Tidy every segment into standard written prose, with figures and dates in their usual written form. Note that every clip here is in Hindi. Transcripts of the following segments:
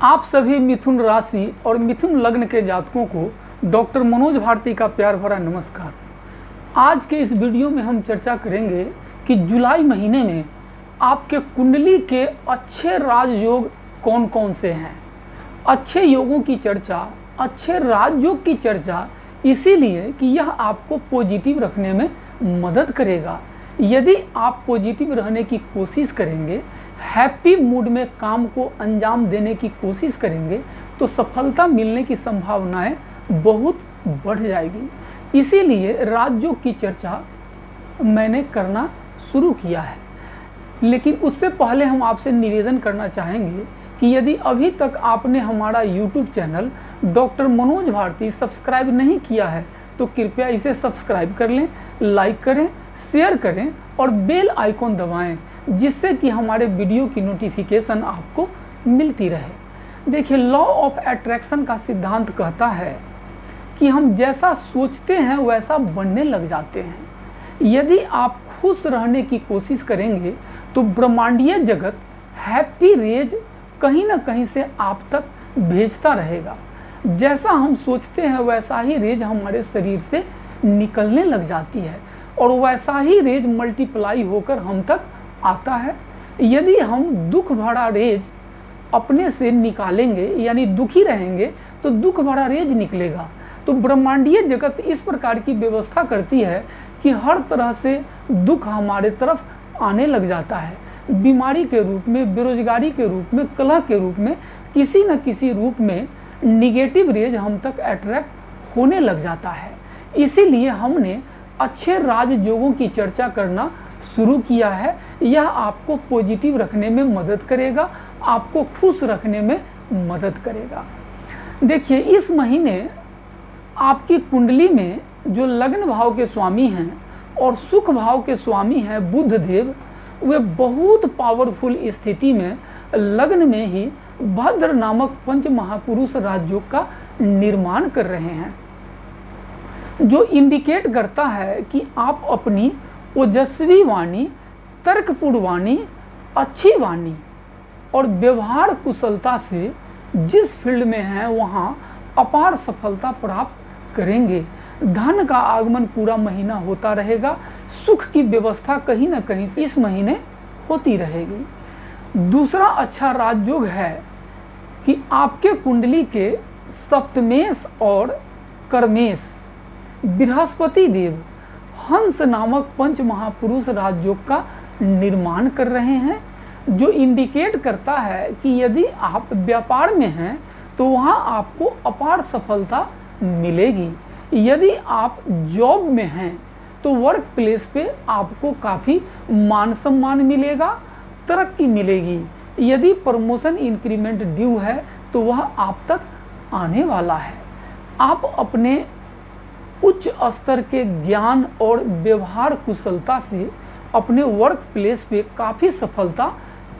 आप सभी मिथुन राशि और मिथुन लग्न के जातकों को डॉक्टर मनोज भारती का प्यार भरा नमस्कार। आज के इस वीडियो में हम चर्चा करेंगे कि जुलाई महीने में आपके कुंडली के अच्छे राजयोग कौन कौन से हैं। अच्छे योगों की चर्चा, अच्छे राजयोग की चर्चा इसीलिए कि यह आपको पॉजिटिव रखने में मदद करेगा। यदि आप पॉजिटिव रहने की कोशिश करेंगे, हैप्पी मूड में काम को अंजाम देने की कोशिश करेंगे तो सफलता मिलने की संभावनाएं बहुत बढ़ जाएगी। इसीलिए राजयोग की चर्चा मैंने करना शुरू किया है। लेकिन उससे पहले हम आपसे निवेदन करना चाहेंगे कि यदि अभी तक आपने हमारा YouTube channel doctor Manoj Bharti subscribe नहीं किया है तो कृपया इसे सब्सक्राइब कर लें, लाइक करें, शेयर करें और बेल आइकॉन दबाएं, जिससे कि हमारे वीडियो की नोटिफिकेशन आपको मिलती रहे। देखिए, लॉ ऑफ अट्रैक्शन का सिद्धांत कहता है कि हम जैसा सोचते हैं वैसा बनने लग जाते हैं। यदि आप खुश रहने की कोशिश करेंगे तो ब्रह्मांडीय जगत हैप्पी रेज कहीं ना कहीं से आप तक भेजता रहेगा। जैसा हम सोचते हैं वैसा ही रेज हमारे शरीर से निकलने लग जाती है और वैसा ही रेज मल्टीप्लाई होकर हम तक आता है। यदि हम दुख भरा रेज अपने से निकालेंगे यानी दुखी रहेंगे तो दुख भरा रेज निकलेगा। तो ब्रह्मांडीय जगत इस प्रकार की व्यवस्था करती है कि हर तरह से दुख हमारे तरफ आने लग जाता है। बीमारी के रूप में, बेरोजगारी के रूप में, कलह के रूप में, किसी न किसी रूप में निगेटिव रेज हम तक अट्रैक्ट होने लग जाता है। इसीलिए हमने अच्छे राजयोगों की चर्चा करना शुरू किया है। यह आपको पॉजिटिव रखने में मदद करेगा, आपको खुश रखने में मदद करेगा। देखिए, इस महीने आपकी कुंडली में जो लग्न भाव के स्वामी हैं और सुख भाव के स्वामी हैं बुध देव, वे बहुत पावरफुल स्थिति में लग्न में ही भद्र नामक पंच महापुरुष राजयोग का निर्माण कर रहे हैं, जो इंडिकेट करता है कि आप अपनी ओजस्वी वाणी, तर्कपूर्ण वाणी, अच्छी वाणी और व्यवहार कुशलता से जिस फील्ड में हैं वहाँ अपार सफलता प्राप्त करेंगे। धन का आगमन पूरा महीना होता रहेगा। सुख की व्यवस्था कहीं ना कहीं इस महीने होती रहेगी। दूसरा अच्छा राजयोग है कि आपके कुंडली के सप्तमेश और कर्मेश बृहस्पति देव हंस नामक पंच महापुरुष राजयोग का निर्माण कर रहे हैं, जो इंडिकेट करता है कि यदि आप व्यापार में हैं तो वहां आपको अपार सफलता मिलेगी। यदि आप जॉब में हैं तो वर्क प्लेस पे आपको काफ़ी मान सम्मान मिलेगा, तरक्की मिलेगी। यदि प्रमोशन इंक्रीमेंट ड्यू है तो वह आप तक आने वाला है। आप अपने उच्च स्तर के ज्ञान और व्यवहार कुशलता से अपने वर्क प्लेस पे काफ़ी सफलता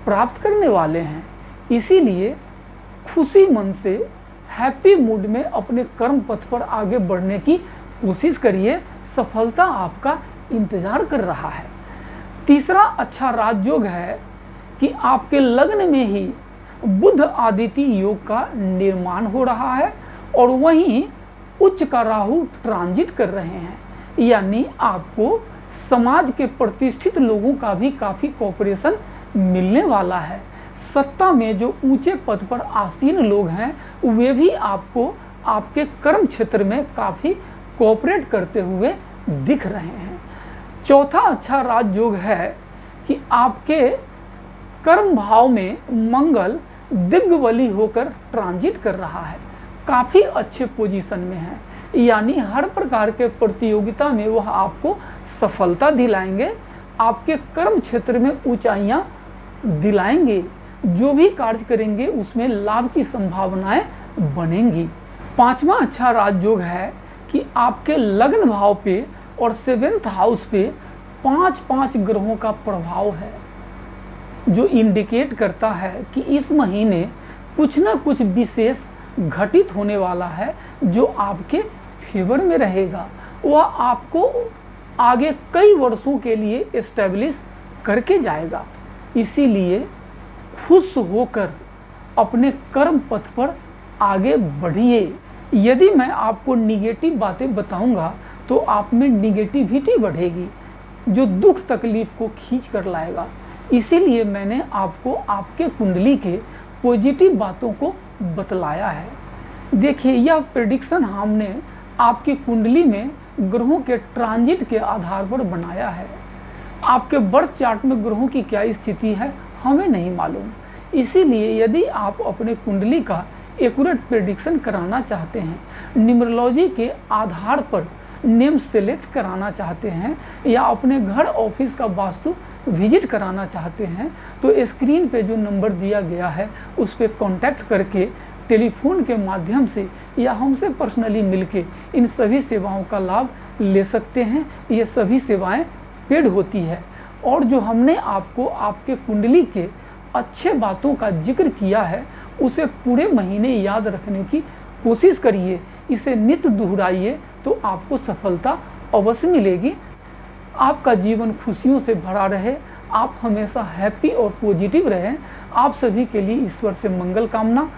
प्राप्त करने वाले हैं। इसीलिए खुशी मन से हैप्पी मूड में अपने कर्म पथ पर आगे बढ़ने की कोशिश करिए, सफलता आपका इंतजार कर रहा है। तीसरा अच्छा राजयोग है कि आपके लग्न में ही बुध आदित्य योग का निर्माण हो रहा है और वहीं उच्च का राहु ट्रांजिट कर रहे हैं, यानी आपको समाज के प्रतिष्ठित लोगों का भी काफ़ी कोऑपरेशन मिलने वाला है। सत्ता में जो ऊंचे पद पर आसीन लोग हैं वे भी आपको आपके कर्म क्षेत्र में काफ़ी कोऑपरेट करते हुए दिख रहे हैं। चौथा अच्छा राजयोग है कि आपके कर्म भाव में मंगल दिग्बली होकर ट्रांजिट कर रहा है, काफ़ी अच्छे पोजीशन में है, यानी हर प्रकार के प्रतियोगिता में वह आपको सफलता दिलाएंगे, आपके कर्म क्षेत्र में ऊंचाइयां दिलाएंगे। जो भी कार्य करेंगे उसमें लाभ की संभावनाएं बनेंगी। पांचवा अच्छा राजयोग है कि आपके लग्न भाव पे और 7th हाउस पे 5 ग्रहों का प्रभाव है, जो इंडिकेट करता है कि इस महीने कुछ न कुछ विशेष घटित होने वाला है जो आपके फेवर में रहेगा। वह आपको आगे कई वर्षों के लिए एस्टेब्लिश करके जाएगा। इसीलिए खुश होकर अपने कर्म पथ पर आगे बढ़िए। यदि मैं आपको निगेटिव बातें बताऊंगा तो आप में निगेटिविटी बढ़ेगी, जो दुख तकलीफ को खींच कर लाएगा। इसीलिए मैंने आपको आपके कुंडली के पॉजिटिव बातों को बतलाया है। देखिए, यह प्रेडिक्शन हमने आपकी कुंडली में ग्रहों के ट्रांजिट के आधार पर बनाया है। आपके बर्थ चार्ट में ग्रहों की क्या स्थिति है हमें नहीं मालूम। इसीलिए यदि आप अपने कुंडली का एक्यूरेट प्रेडिक्शन कराना चाहते हैं, न्यूमरोलॉजी के आधार पर नेम सेलेक्ट कराना चाहते हैं, या अपने घर ऑफिस का वास्तु विजिट कराना चाहते हैं, तो स्क्रीन पे जो नंबर दिया गया है उस पर कॉन्टैक्ट करके टेलीफोन के माध्यम से या हमसे पर्सनली मिलके इन सभी सेवाओं का लाभ ले सकते हैं। ये सभी सेवाएं पेड होती है। और जो हमने आपको आपके कुंडली के अच्छे बातों का जिक्र किया है उसे पूरे महीने याद रखने की कोशिश करिए, इसे नित्य दोहराइए तो आपको सफलता अवश्य मिलेगी। आपका जीवन खुशियों से भरा रहे, आप हमेशा हैप्पी और पॉजिटिव रहें। आप सभी के लिए ईश्वर से मंगल कामना।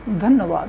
धन्यवाद।